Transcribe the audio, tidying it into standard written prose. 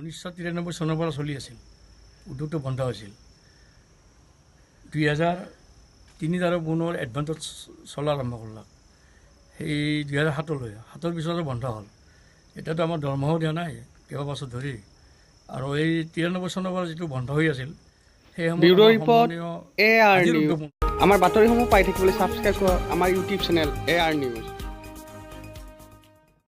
1993 চনৰ পৰা চলি আছিল। উদ্যোগটো বন্ধ হৈছিল। 2003 পুনৰ এডভান্সত চলা আৰম্ভ কৰিলাক। সেই 2007লৈ 7 পিছতে বন্ধ হ'ল। এতিয়াতো আমাৰ দৰমহাও দিয়া নাই কেইবাবছৰ ধৰি। আৰু এই 93 চনৰ পৰা যিটো বন্ধ হৈ আছিল সেই সময়ত আমাৰ বাতৰিসমূহ পাই থাকিবলৈ ছাবস্ক্ৰাইব কৰক আমাৰ ইউটিউব চেনেল AR নিউজ।